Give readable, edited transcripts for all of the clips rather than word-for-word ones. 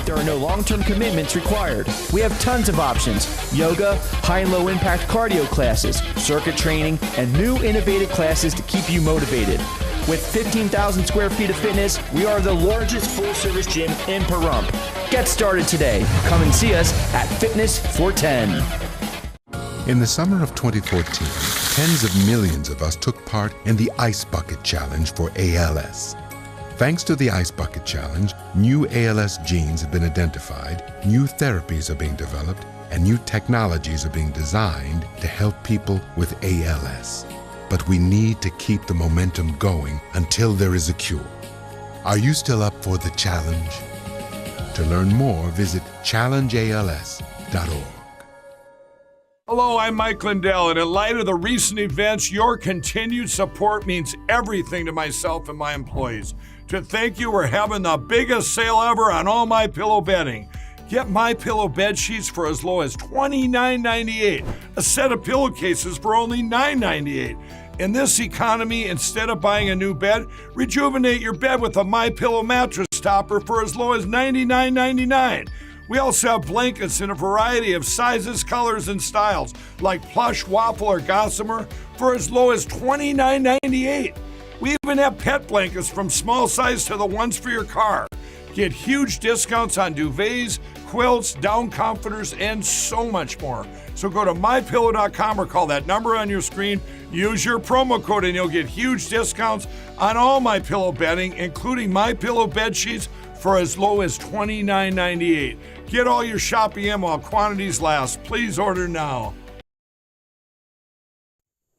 There are no long-term commitments required. We have tons of options: yoga, high and low impact cardio classes, circuit training, and new innovative classes to keep you motivated. With 15,000 square feet of fitness, we are the largest full-service gym in Pahrump. Get started today. Come and see us at Fitness 410. In the summer of 2014, tens of millions of us took part in the Ice Bucket Challenge for ALS. Thanks to the Ice Bucket Challenge, new ALS genes have been identified, new therapies are being developed, and new technologies are being designed to help people with ALS. But we need to keep the momentum going until there is a cure. Are you still up for the challenge? To learn more, visit challengeals.org. Hello, I'm Mike Lindell, and in light of the recent events, your continued support means everything to myself and my employees. To thank you, we're having the biggest sale ever on all MyPillow bedding. Get MyPillow bed sheets for as low as $29.98. A set of pillowcases for only $9.98. In this economy, instead of buying a new bed, rejuvenate your bed with a MyPillow mattress topper for as low as $99.99. We also have blankets in a variety of sizes, colors, and styles, like plush, waffle, or gossamer, for as low as $29.98. We even have pet blankets from small size to the ones for your car. Get huge discounts on duvets, quilts, down comforters, and so much more. So go to MyPillow.com or call that number on your screen. Use your promo code and you'll get huge discounts on all MyPillow bedding, including MyPillow bed sheets for as low as $29.98. Get all your shopping in while quantities last. Please order now.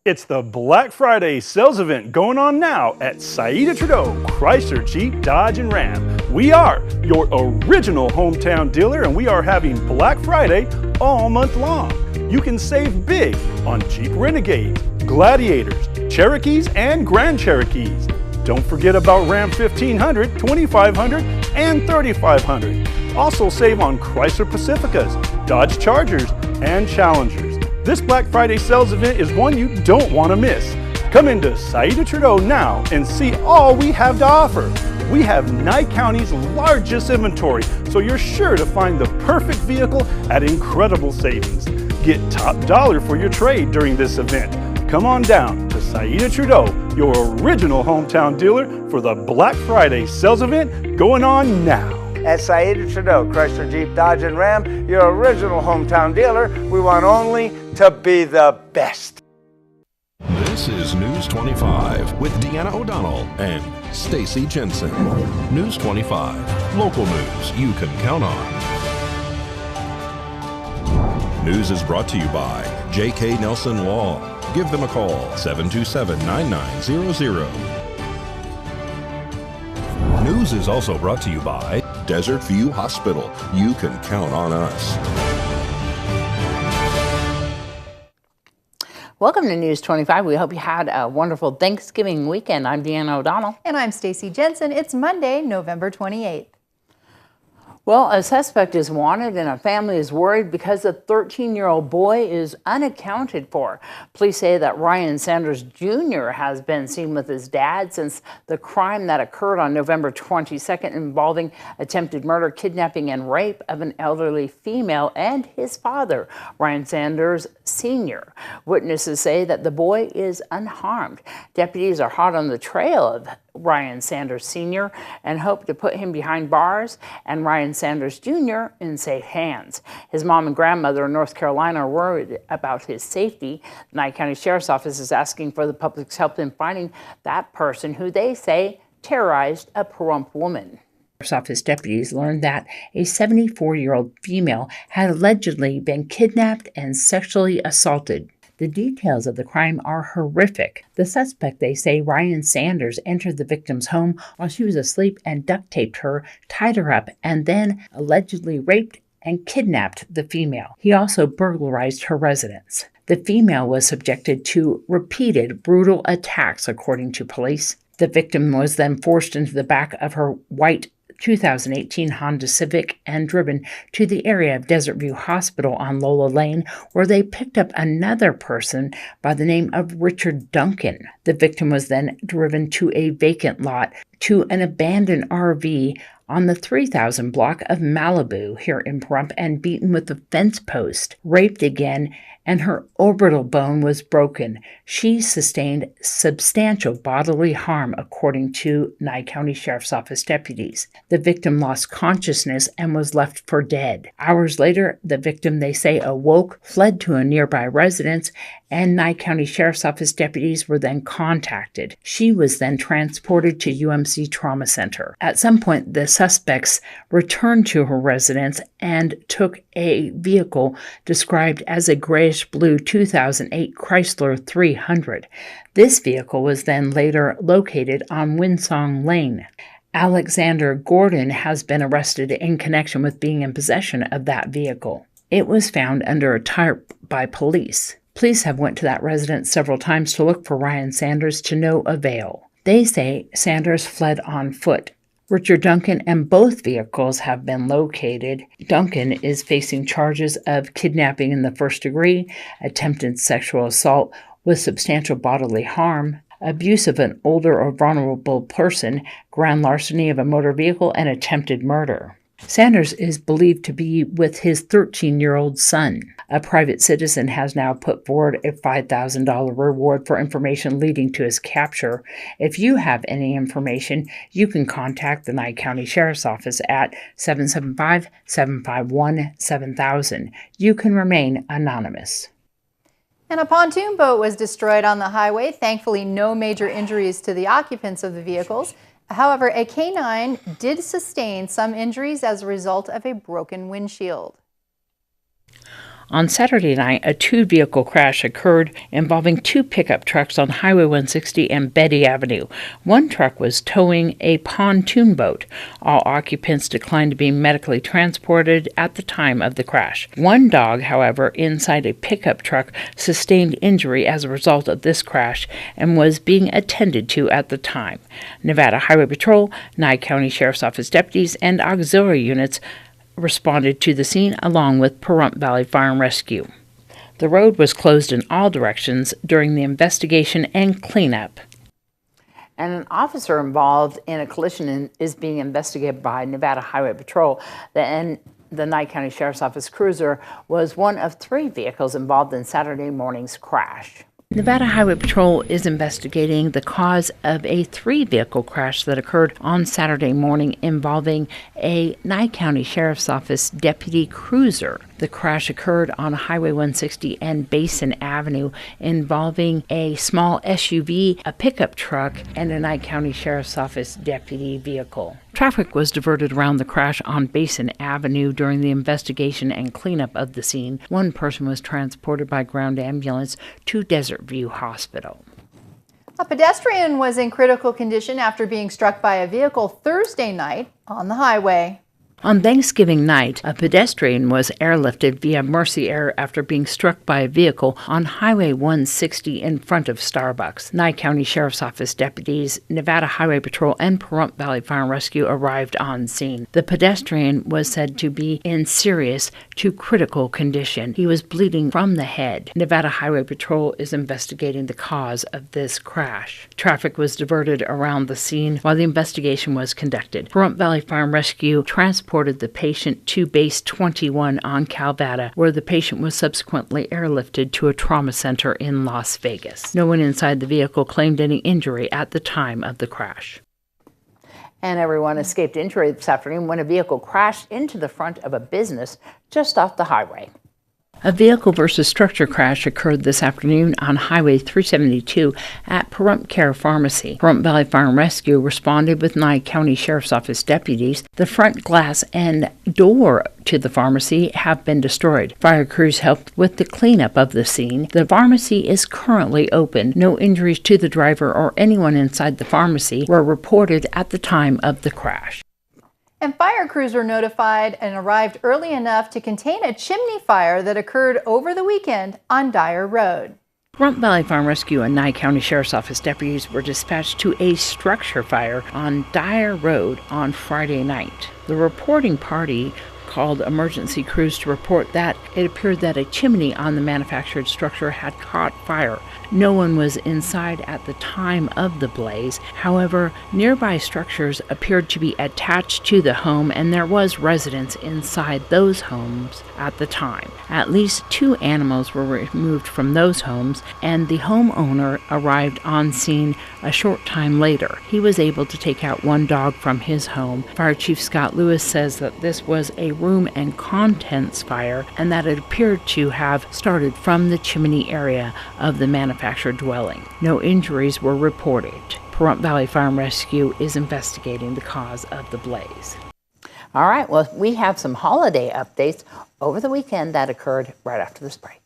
It's the Black Friday sales event going on now at Saida Trudeau Chrysler Jeep Dodge and Ram. We are your original hometown dealer, and we are having Black Friday all month long. You can save big on Jeep Renegades, Gladiators, Cherokees, and Grand Cherokees. Don't forget about Ram 1500, 2500, and 3500. Also save on Chrysler Pacificas, Dodge Chargers, and Challengers. This Black Friday sales event is one you don't want to miss. Come into Saida Trudeau now and see all we have to offer. We have Nye County's largest inventory, so you're sure to find the perfect vehicle at incredible savings. Get top dollar for your trade during this event. Come on down to Saida Trudeau, your original hometown dealer, for the Black Friday sales event going on now. At Saida Trudeau Chrysler Jeep Dodge and Ram, your original hometown dealer, we want only to be the best. This is News 25 with Deanna O'Donnell and Stacy Jensen. News 25, local news you can count on. News is brought to you by J.K. Nelson Law. Give them a call, 727-9900. News is also brought to you by Desert View Hospital. You can count on us. Welcome to News 25. We hope you had a wonderful Thanksgiving weekend. I'm Deanna O'Donnell. And I'm Stacy Jensen. It's Monday, November 28th. Well, a suspect is wanted and a family is worried because a 13-year-old boy is unaccounted for. Police say that Ryan Sanders Jr. has been seen with his dad since the crime that occurred on November 22nd involving attempted murder, kidnapping, and rape of an elderly female and his father, Ryan Sanders Sr. Witnesses say that the boy is unharmed. Deputies are hot on the trail of Ryan Sanders Sr. and hope to put him behind bars and Ryan Sanders Jr. in safe hands. His mom and grandmother in North Carolina are worried about his safety. The Nye County Sheriff's Office is asking for the public's help in finding that person who they say terrorized a Pahrump woman. Sheriff's Office deputies learned that a 74-year-old female had allegedly been kidnapped and sexually assaulted. The details of the crime are horrific. The suspect, they say, Ryan Sanders, entered the victim's home while she was asleep and duct taped her, tied her up, and then allegedly raped and kidnapped the female. He also burglarized her residence. The female was subjected to repeated brutal attacks, according to police. The victim was then forced into the back of her white 2018 Honda Civic and driven to the area of Desert View Hospital on Lola Lane, where they picked up another person by the name of Richard Duncan. The victim was then driven to a vacant lot to an abandoned RV on the 3000 block of Malibu here in Pahrump and beaten with a fence post, raped again, and her orbital bone was broken. She sustained substantial bodily harm, according to Nye County Sheriff's Office deputies. The victim lost consciousness and was left for dead. Hours later, the victim, they say, awoke, fled to a nearby residence, and Nye County Sheriff's Office deputies were then contacted. She was then transported to UMC Trauma Center. At some point, the suspects returned to her residence and took a vehicle described as a grayish-blue 2008 Chrysler 300. This vehicle was then later located on Winsong Lane. Alexander Gordon has been arrested in connection with being in possession of that vehicle. It was found under a tarp by police. Police have went to that residence several times to look for Ryan Sanders to no avail. They say Sanders fled on foot. Richard Duncan and both vehicles have been located. Duncan is facing charges of kidnapping in the first degree, attempted sexual assault with substantial bodily harm, abuse of an older or vulnerable person, grand larceny of a motor vehicle, and attempted murder. Sanders is believed to be with his 13-year-old son. A private citizen has now put forward a $5,000 reward for information leading to his capture. If you have any information, you can contact the Nye County Sheriff's Office at 775-751-7000. You can remain anonymous. And a pontoon boat was destroyed on the highway. Thankfully, no major injuries to the occupants of the vehicles. However, a canine did sustain some injuries as a result of a broken windshield. On Saturday night, a two-vehicle crash occurred involving two pickup trucks on Highway 160 and Betty Avenue. One truck was towing a pontoon boat. All occupants declined to be medically transported at the time of the crash. One dog, however, inside a pickup truck sustained injury as a result of this crash and was being attended to at the time. Nevada Highway Patrol, Nye County Sheriff's Office deputies, and auxiliary units responded to the scene along with Pahrump Valley Fire and Rescue. The road was closed in all directions during the investigation and cleanup. And an officer involved in a collision is being investigated by Nevada Highway Patrol. The Nye County Sheriff's Office cruiser was one of three vehicles involved in Saturday morning's crash. Nevada Highway Patrol is investigating the cause of a three-vehicle crash that occurred on Saturday morning involving a Nye County Sheriff's Office deputy cruiser. The crash occurred on Highway 160 and Basin Avenue involving a small SUV, a pickup truck, and a Nye County Sheriff's Office deputy vehicle. Traffic was diverted around the crash on Basin Avenue during the investigation and cleanup of the scene. One person was transported by ground ambulance to Desert View Hospital. A pedestrian was in critical condition after being struck by a vehicle Thursday night on the highway. On Thanksgiving night, a pedestrian was airlifted via Mercy Air after being struck by a vehicle on Highway 160 in front of Starbucks. Nye County Sheriff's Office deputies, Nevada Highway Patrol, and Pahrump Valley Fire and Rescue arrived on scene. The pedestrian was said to be in serious to critical condition. He was bleeding from the head. Nevada Highway Patrol is investigating the cause of this crash. Traffic was diverted around the scene while the investigation was conducted. Pahrump Valley Fire and Rescue transported the patient to Base 21 on Calvada, where the patient was subsequently airlifted to a trauma center in Las Vegas. No one inside the vehicle claimed any injury at the time of the crash. And everyone escaped injury this afternoon when a vehicle crashed into the front of a business just off the highway. A vehicle versus structure crash occurred this afternoon on Highway 372 at Pahrump Care Pharmacy. Pahrump Valley Fire and Rescue responded with Nye County Sheriff's Office deputies. The front glass and door to the pharmacy have been destroyed. Fire crews helped with the cleanup of the scene. The pharmacy is currently open. No injuries to the driver or anyone inside the pharmacy were reported at the time of the crash. And fire crews were notified and arrived early enough to contain a chimney fire that occurred over the weekend on Dyer Road. Pahrump Valley Fire and Rescue and Nye County Sheriff's Office deputies were dispatched to a structure fire on Dyer Road on Friday night. The reporting party called emergency crews to report that it appeared that a chimney on the manufactured structure had caught fire. No one was inside at the time of the blaze. However, nearby structures appeared to be attached to the home, and there was residents inside those homes at the time. At least 2 animals were removed from those homes, and the homeowner arrived on scene a short time later. He was able to take out 1 dog from his home. Fire Chief Scott Lewis says that this was a room and contents fire, and that it appeared to have started from the chimney area of the manufactured dwelling. No injuries were reported. Pahrump Valley Fire and Rescue is investigating the cause of the blaze. All right, well, we have some holiday updates over the weekend that occurred right after this break.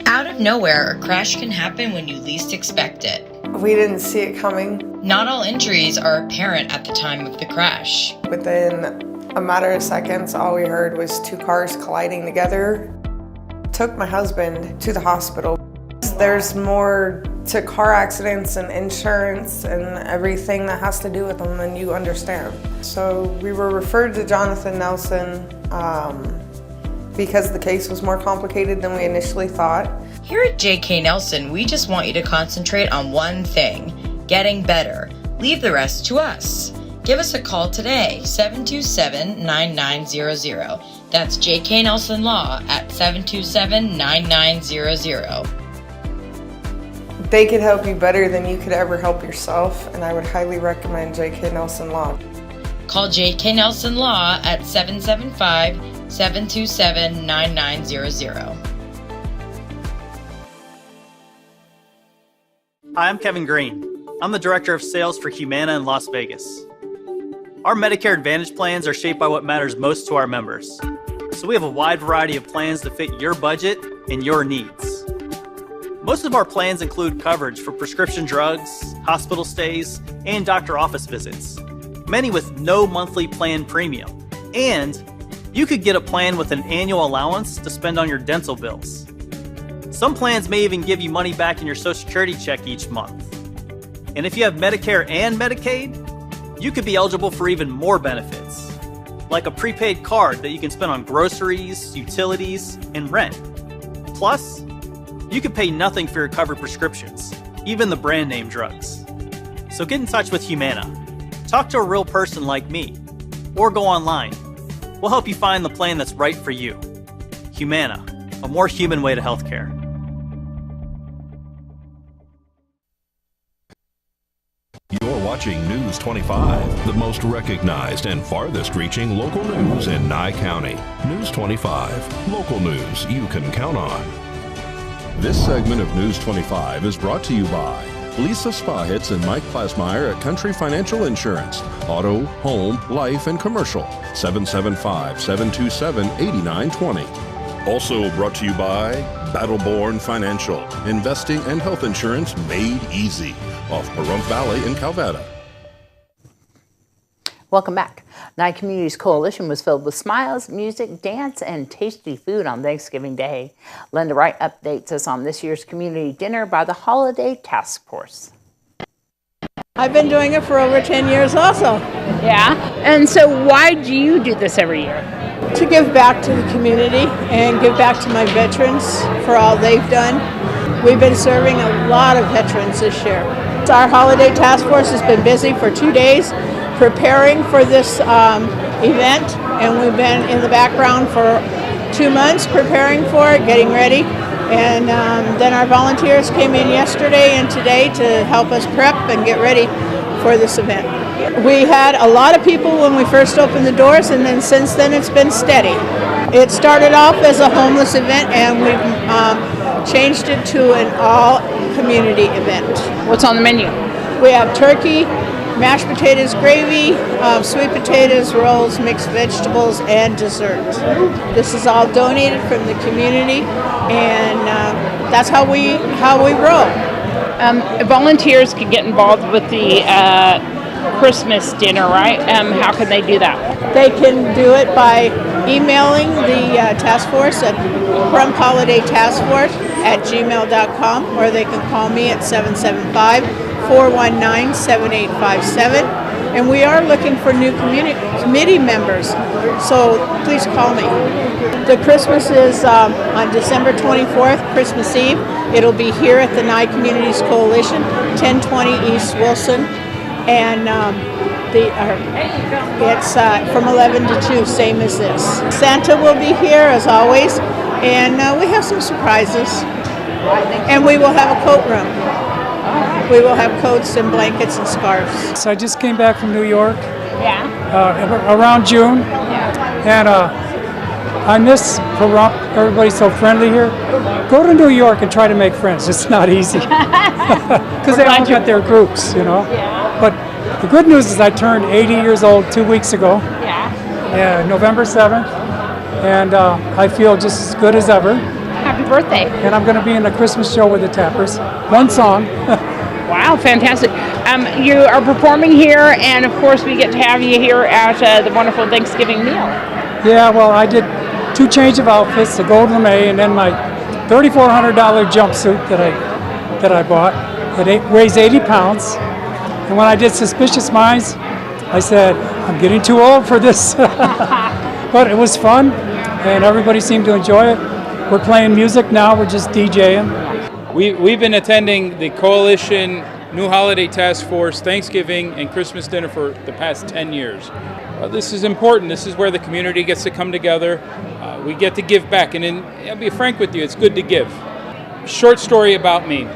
Out of nowhere, a crash can happen when you least expect it. We didn't see it coming. Not all injuries are apparent at the time of the crash. Within a matter of seconds, all we heard was 2 cars colliding together. Took my husband to the hospital. There's more to car accidents and insurance and everything that has to do with them than you understand. So we were referred to Jonathan Nelson because the case was more complicated than we initially thought. Here at JK Nelson, we just want you to concentrate on one thing, getting better. Leave the rest to us. Give us a call today, 727-9900. That's JK Nelson Law at 727-9900. They could help you better than you could ever help yourself, and I would highly recommend JK Nelson Law. Call JK Nelson Law at 775-727-9900. Hi, I'm Kevin Green. I'm the Director of Sales for Humana in Las Vegas. Our Medicare Advantage plans are shaped by what matters most to our members. So we have a wide variety of plans to fit your budget and your needs. Most of our plans include coverage for prescription drugs, hospital stays, and doctor office visits, many with no monthly plan premium. And you could get a plan with an annual allowance to spend on your dental bills. Some plans may even give you money back in your Social Security check each month. And if you have Medicare and Medicaid, you could be eligible for even more benefits, like a prepaid card that you can spend on groceries, utilities, and rent. Plus, you could pay nothing for your covered prescriptions, even the brand name drugs. So get in touch with Humana. Talk to a real person like me, or go online. We'll help you find the plan that's right for you. Humana, a more human way to healthcare. You're watching News 25, the most recognized and farthest reaching local news in Nye County. News 25, local news you can count on. This segment of News 25 is brought to you by Lisa Spahitz and Mike Plasmeyer at Country Financial Insurance. Auto, home, life, and commercial. 775-727-8920. Also brought to you by Battleborn Financial. Investing and health insurance made easy. Off Pahrump Valley in Calvada. Welcome back. Nye Communities Coalition was filled with smiles, music, dance, and tasty food on Thanksgiving Day. Linda Wright updates us on this year's community dinner by the Holiday Task Force. I've been doing it for over 10 years also. Yeah? And so why do you do this every year? To give back to the community and give back to my veterans for all they've done. We've been serving a lot of veterans this year. Our Holiday Task Force has been busy for 2 days preparing for this event, and we've been in the background for 2 months preparing for it, getting ready. And then our volunteers came in yesterday and today to help us prep and get ready for this event. We had a lot of people when we first opened the doors, and then since then it's been steady. It started off as a homeless event, and we've changed it to an all-community event. What's on the menu? We have turkey, mashed potatoes, gravy, sweet potatoes, rolls, mixed vegetables, and dessert. This is all donated from the community, and that's how we roll. Volunteers can get involved with the Christmas dinner, right? How can they do that? They can do it by emailing the task force at PahrumPHolidayTaskForce@gmail.com, or they can call me at 775-419-7857. and we are looking for new committee members, so please call me. The Christmas is on December 24th, Christmas Eve. It'll be here at the Nye Communities Coalition, 1020 East Wilson, and it's from 11 to 2, same as this. Santa will be here as always, and we have some surprises. And we will have a coat room. We will have coats and blankets and scarves. So I just came back from New York. Yeah. Around June. Yeah. And I miss Pahrump. Everybody's so friendly here. Go to New York and try to make friends. It's not easy. Because they all got their groups, you know. Yeah. But the good news is I turned 80 years old 2 weeks ago. Yeah. November 7th. And I feel just as good as ever. Happy birthday. And I'm going to be in the Christmas show with the Tappers. One song. Wow, fantastic. You are performing here, and of course we get to have you here at the wonderful Thanksgiving meal. Yeah, well, I did 2 change of outfits, the gold lame, and then my $3,400 jumpsuit that I bought. It weighs 80 pounds. And when I did Suspicious Minds, I said, I'm getting too old for this. But it was fun, and everybody seemed to enjoy it. We're playing music now, we're just DJing. We've been attending the Coalition New Holiday Task Force Thanksgiving and Christmas dinner for the past 10 years. This is important. This is where the community gets to come together. We get to give back, and I'll be frank with you, it's good to give. Short story about me.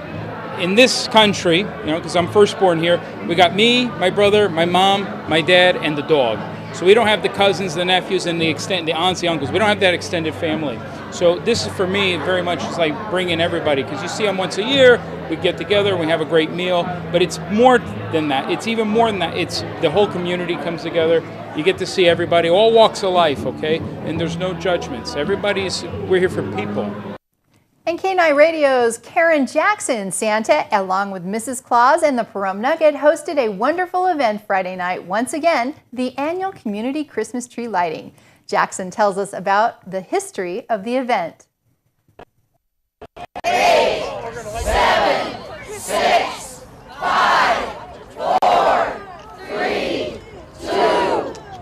In this country, because I'm firstborn here, we got me, my brother, my mom, my dad, and the dog. So we don't have the cousins, the nephews, and the aunts, the uncles. We don't have that extended family. So this is, for me, very much it's like bringing everybody, because you see them once a year, we get together, we have a great meal, but it's more than that. It's even more than that. It's the whole community comes together. You get to see everybody, all walks of life, okay? And there's no judgments. We're here for people. And K9 Radio's Karen Jackson, Santa, along with Mrs. Claus and the Pahrump Nugget, hosted a wonderful event Friday night, once again, the annual community Christmas tree lighting. Jackson tells us about the history of the event. 8, 7, 6, 5, 4, 3, 2,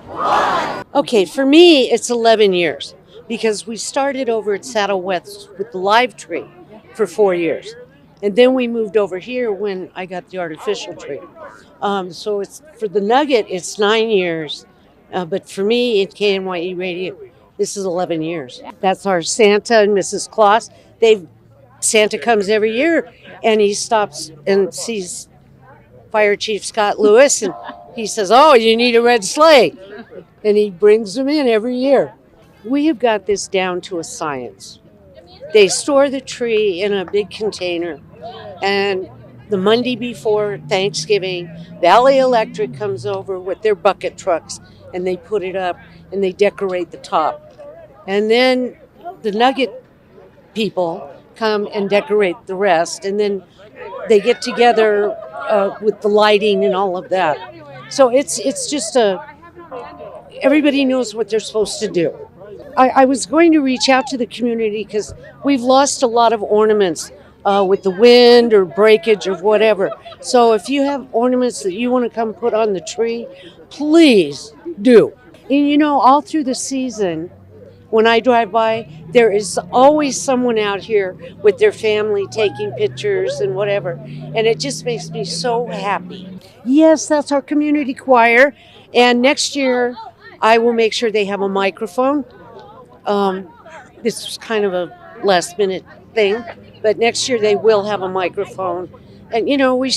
1. Okay, for me, it's 11 years. Because we started over at Saddle West with the live tree for 4 years. And then we moved over here when I got the artificial tree. So it's for the Nugget, it's 9 years. But for me, at KNYE Radio, this is 11 years. That's our Santa and Mrs. Claus. Santa comes every year, and he stops and sees Fire Chief Scott Lewis, and he says, "Oh, you need a red sleigh." And he brings them in every year. We have got this down to a science. They store the tree in a big container, and the Monday before Thanksgiving, Valley Electric comes over with their bucket trucks, and they put it up, and they decorate the top. And then the Nugget people come and decorate the rest, and then they get together with the lighting and all of that. So it's just everybody knows what they're supposed to do. I was going to reach out to the community because we've lost a lot of ornaments with the wind or breakage or whatever. So if you have ornaments that you want to come put on the tree, please do. And all through the season, when I drive by, there is always someone out here with their family taking pictures and whatever. And it just makes me so happy. Yes, that's our community choir. And next year, I will make sure they have a microphone. This was kind of a last minute thing, but next year they will have a microphone. And we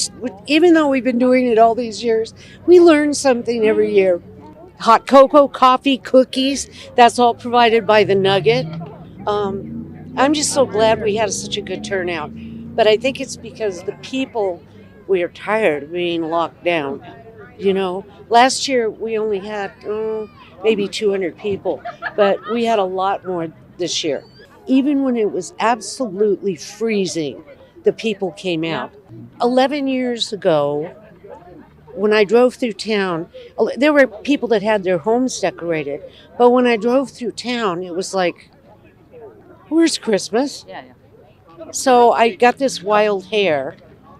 even though we've been doing it all these years, we learn something every year. Hot cocoa, coffee, cookies, that's all provided by the Nugget. I'm just so glad we had such a good turnout. But I think it's because the people, we are tired of being locked down. Last year we only had maybe 200 people, but we had a lot more this year. Even when it was absolutely freezing, the people came out. 11 years ago, when I drove through town, there were people that had their homes decorated, but when I drove through town, it was like, where's Christmas? So I got this wild hair,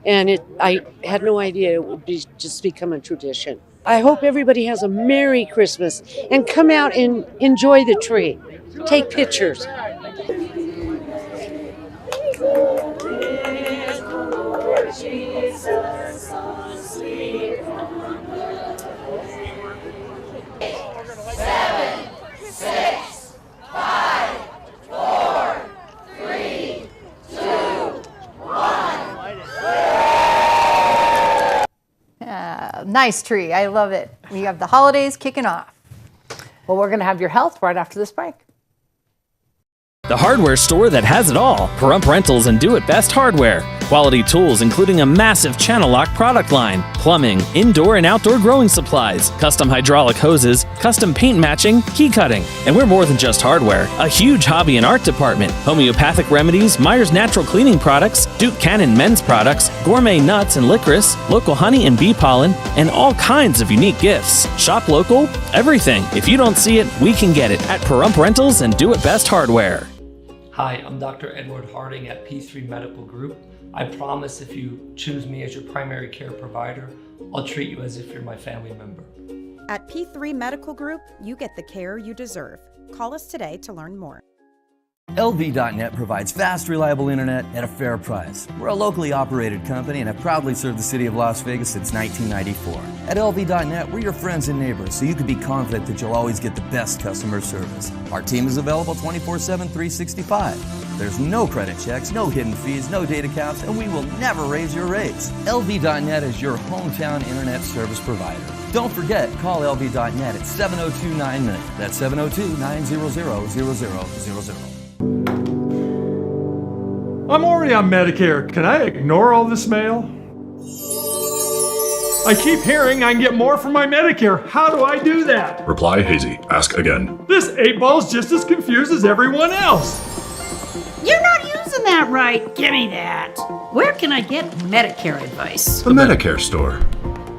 and I had no idea it would just become a tradition. I hope everybody has a Merry Christmas and come out and enjoy the tree. Take pictures. Nice tree. I love it. We have the holidays kicking off. Well, we're going to have your health right after this break. The hardware store that has it all. Pahrump Rentals and Do It Best Hardware. Quality tools including a massive channel lock product line, plumbing, indoor and outdoor growing supplies, custom hydraulic hoses, custom paint matching, key cutting. And we're more than just hardware. A huge hobby and art department, homeopathic remedies, Myers Natural Cleaning Products, Duke Cannon men's products, gourmet nuts and licorice, local honey and bee pollen, and all kinds of unique gifts. Shop local, everything. If you don't see it, we can get it at Pahrump Rentals and Do It Best Hardware. Hi, I'm Dr. Edward Harding at P3 Medical Group. I promise if you choose me as your primary care provider, I'll treat you as if you're my family member. At P3 Medical Group, you get the care you deserve. Call us today to learn more. LV.net provides fast, reliable internet at a fair price. We're a locally operated company and have proudly served the city of Las Vegas since 1994. At LV.net, we're your friends and neighbors, so you can be confident that you'll always get the best customer service. Our team is available 24/7, 365. There's no credit checks, no hidden fees, no data caps, and we will never raise your rates. LV.net is your hometown internet service provider. Don't forget, call LV.net at 702-9-MINUTE. That's 702-900-0000. I'm already on Medicare. Can I ignore all this mail? I keep hearing I can get more from my Medicare. How do I do that? Reply hazy. Ask again. This 8-ball's just as confused as everyone else. You're not using that right. Give me that. Where can I get Medicare advice? The Medicare store.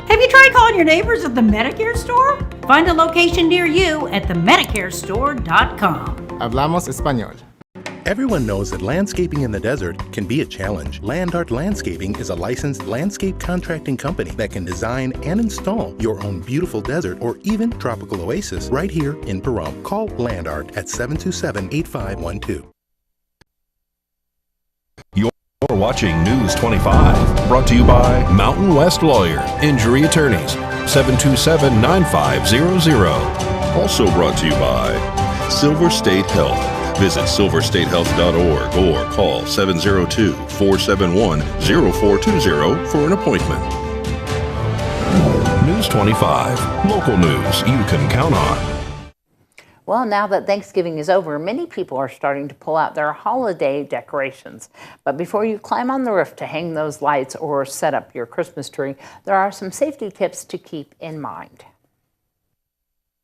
Have you tried calling your neighbors at the Medicare store? Find a location near you at themedicarestore.com. Hablamos español. Everyone knows that landscaping in the desert can be a challenge. Land Art Landscaping is a licensed landscape contracting company that can design and install your own beautiful desert or even tropical oasis right here in Pahrump. Call Land Art at 727-8512. You're watching News 25, brought to you by Mountain West Lawyer, Injury Attorneys, 727-9500. Also brought to you by Silver State Health. Visit silverstatehealth.org or call 702-471-0420 for an appointment. News 25, local news you can count on. Well, now that Thanksgiving is over, many people are starting to pull out their holiday decorations. But before you climb on the roof to hang those lights or set up your Christmas tree, there are some safety tips to keep in mind.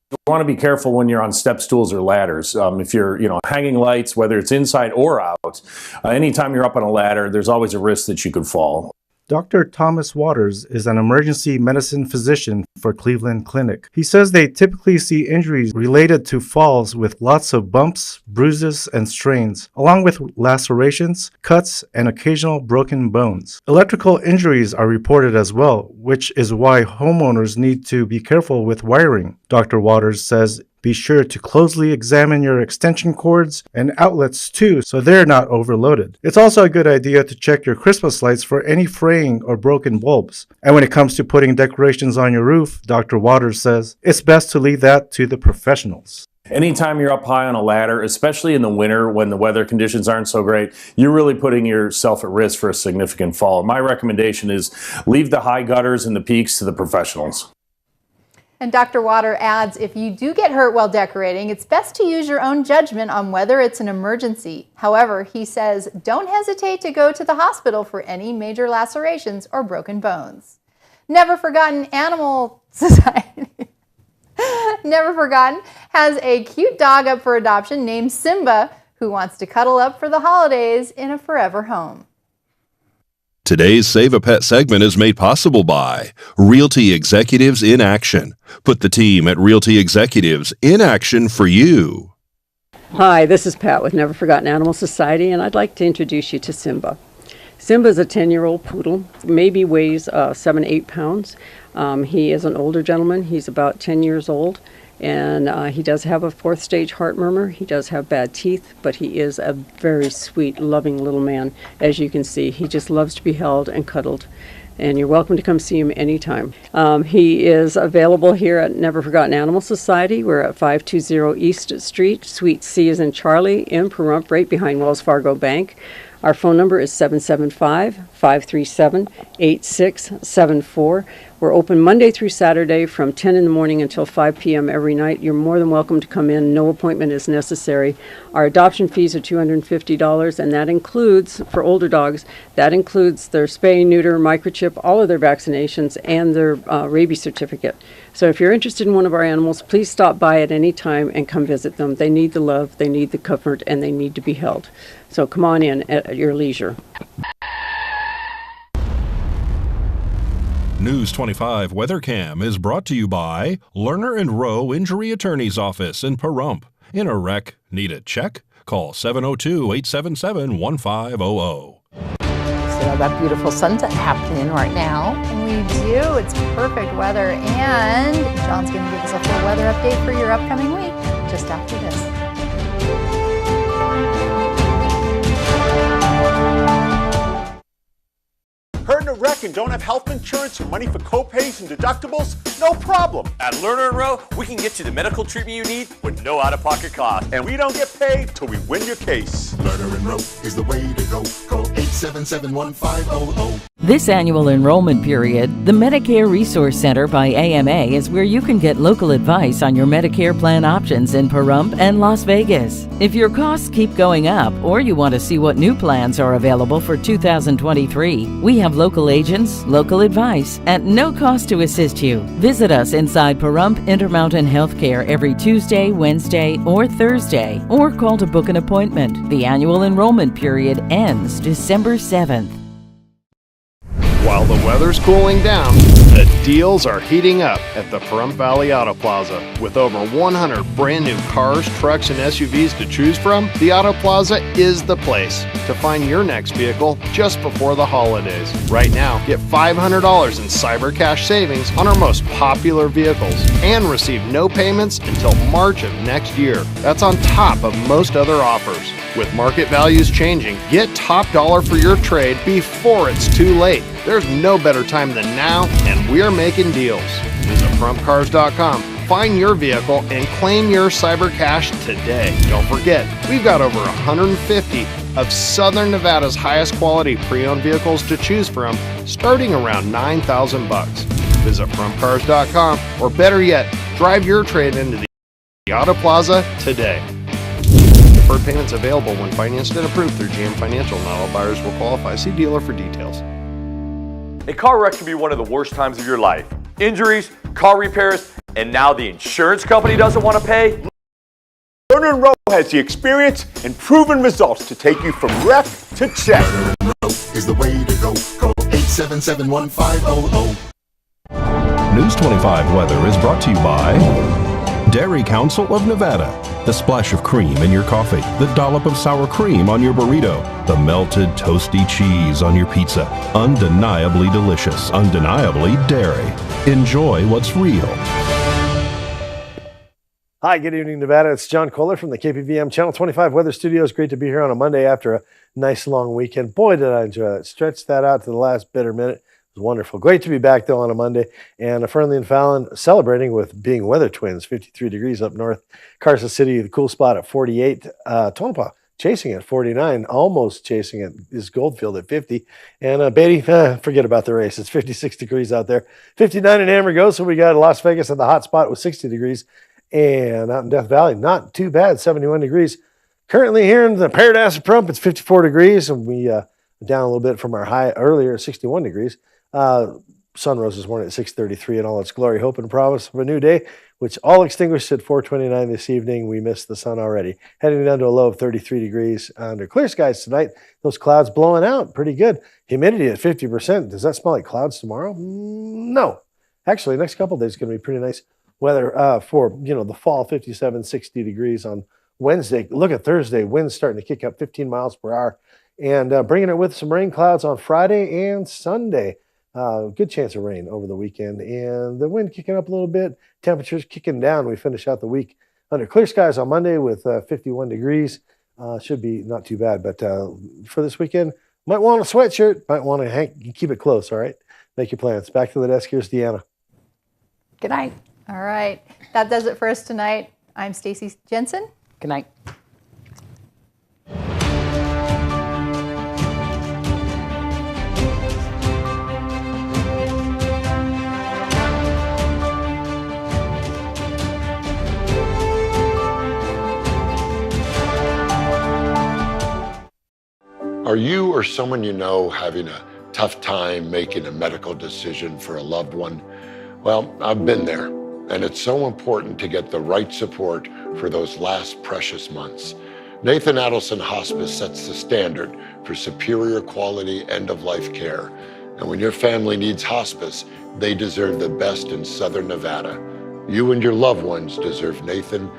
You want to be careful when you're on step stools or ladders. If you're, hanging lights, whether it's inside or out, anytime you're up on a ladder, there's always a risk that you could fall. Dr. Thomas Waters is an emergency medicine physician for Cleveland Clinic. He says they typically see injuries related to falls with lots of bumps, bruises, and strains, along with lacerations, cuts, and occasional broken bones. Electrical injuries are reported as well, which is why homeowners need to be careful with wiring. Dr. Waters says be sure to closely examine your extension cords and outlets too, so they're not overloaded. It's also a good idea to check your Christmas lights for any fraying or broken bulbs. And when it comes to putting decorations on your roof, Dr. Waters says it's best to leave that to the professionals. Anytime you're up high on a ladder, especially in the winter when the weather conditions aren't so great, you're really putting yourself at risk for a significant fall. My recommendation is leave the high gutters and the peaks to the professionals. And Dr. Water adds, if you do get hurt while decorating, it's best to use your own judgment on whether it's an emergency. However, he says, don't hesitate to go to the hospital for any major lacerations or broken bones. Never Forgotten Animal Society Never Forgotten has a cute dog up for adoption named Simba, who wants to cuddle up for the holidays in a forever home. Today's Save a Pet segment is made possible by Realty Executives in Action. Put the team at Realty Executives in action for you. Hi, this is Pat with Never Forgotten Animal Society, and I'd like to introduce you to Simba. Simba's a 10-year-old poodle, maybe weighs 7-8 pounds. He is an older gentleman. He's about 10 years old, and he does have a 4th stage heart murmur. He does have bad teeth, but he is a very sweet, loving little man. As you can see, he just loves to be held and cuddled. And you're welcome to come see him anytime. He is available here at Never Forgotten Animal Society. We're at 520 East Street, Suite C as in Charlie, in Pahrump, right behind Wells Fargo Bank. Our phone number is 775-537-8674. We're open Monday through Saturday from 10 in the morning until 5 p.m. every night. You're more than welcome to come in. No appointment is necessary. Our adoption fees are $250, and that includes, for older dogs, that includes their spay, neuter, microchip, all of their vaccinations, and their rabies certificate. So if you're interested in one of our animals, please stop by at any time and come visit them. They need the love, they need the comfort, and they need to be held. So come on in at your leisure. News 25 WeatherCam is brought to you by Lerner and Rowe Injury Attorney's Office in Pahrump. In a wreck, need a check? Call 702-877-1500. See all that beautiful sunset happening right now. We do. It's perfect weather, and John's going to give us a full weather update for your upcoming week just after this. Hurt in a wreck and don't have health insurance or money for co-pays and deductibles? No problem. At Lerner & Rowe, we can get you the medical treatment you need with no out-of-pocket cost. And we don't get paid till we win your case. Lerner & Rowe is the way to go. Call 877-1500. This annual enrollment period, the Medicare Resource Center by AMA is where you can get local advice on your Medicare plan options in Pahrump and Las Vegas. If your costs keep going up or you want to see what new plans are available for 2023, we have local agents, local advice, at no cost to assist you. Visit us inside Pahrump Intermountain Healthcare every Tuesday, Wednesday, or Thursday, or call to book an appointment. The annual enrollment period ends December 7th. While the weather's cooling down, the deals are heating up at the Pahrump Valley Auto Plaza. With over 100 brand new cars, trucks, and SUVs to choose from, the Auto Plaza is the place to find your next vehicle just before the holidays. Right now, get $500 in Cyber Cash savings on our most popular vehicles and receive no payments until March of next year. That's on top of most other offers. With market values changing, get top dollar for your trade before it's too late. There's no better time than now, and we're making deals. Visit PaHrumpCars.com, find your vehicle, and claim your Cyber Cash today. Don't forget, we've got over 150 of Southern Nevada's highest quality pre-owned vehicles to choose from, starting around $9,000. Visit PaHrumpCars.com, or better yet, drive your trade into the Auto Plaza today. Deferred payments available when financed and approved through GM Financial. Not all buyers will qualify. See dealer for details. A car wreck can be one of the worst times of your life. Injuries, car repairs, and now the insurance company doesn't want to pay? Lerner & Rowe has the experience and proven results to take you from wreck to check. Lerner & Rowe is the way to go. Call 877-1500. News 25 weather is brought to you by Dairy Council of Nevada. The splash of cream in your coffee, the dollop of sour cream on your burrito, the melted toasty cheese on your pizza. Undeniably delicious, undeniably dairy. Enjoy what's real. Hi, good evening, Nevada. It's John Kohler from the KPVM Channel 25 Weather Studios. Great to be here on a Monday after a nice long weekend. Boy, did I enjoy that. Stretched that out to the last bitter minute. It was wonderful. Great to be back, though, on a Monday. And Fernley and Fallon celebrating with being weather twins. 53 degrees up north. Carson City, the cool spot at 48. Tonopah chasing at 49. Almost chasing it is Goldfield at 50. And Beatty, forget about the race. It's 56 degrees out there. 59 in Amarillo. So we got Las Vegas at the hot spot with 60 degrees. And out in Death Valley, not too bad, 71 degrees. Currently here in the Paradise of Pahrump, it's 54 degrees. And we down a little bit from our high earlier, 61 degrees. Sun rose this morning at 6:33 in all its glory, hope and promise of a new day, which all extinguished at 4:29 this evening. We missed the sun already. Heading down to a low of 33 degrees under clear skies tonight. Those clouds blowing out pretty good. Humidity at 50%. Does that smell like clouds tomorrow? No. Actually, next couple of days is going to be pretty nice weather for, the fall, 57, 60 degrees on Wednesday. Look at Thursday. Winds starting to kick up 15 miles per hour. and bringing it with some rain clouds on Friday and Sunday. Good chance of rain over the weekend, and the wind kicking up a little bit. Temperatures kicking down. We finish out the week under clear skies on Monday with 51 degrees. Should be not too bad, but for this weekend, might want a sweatshirt, might want to keep it close, all right? Make your plans. Back to the desk, here's Deanna. Good night. All right. That does it for us tonight. I'm Stacy Jensen. Good night. Are you or someone you know having a tough time making a medical decision for a loved one? Well, I've been there, and it's so important to get the right support for those last precious months. Nathan Adelson Hospice sets the standard for superior quality end-of-life care. And when your family needs hospice, they deserve the best in Southern Nevada. You and your loved ones deserve Nathan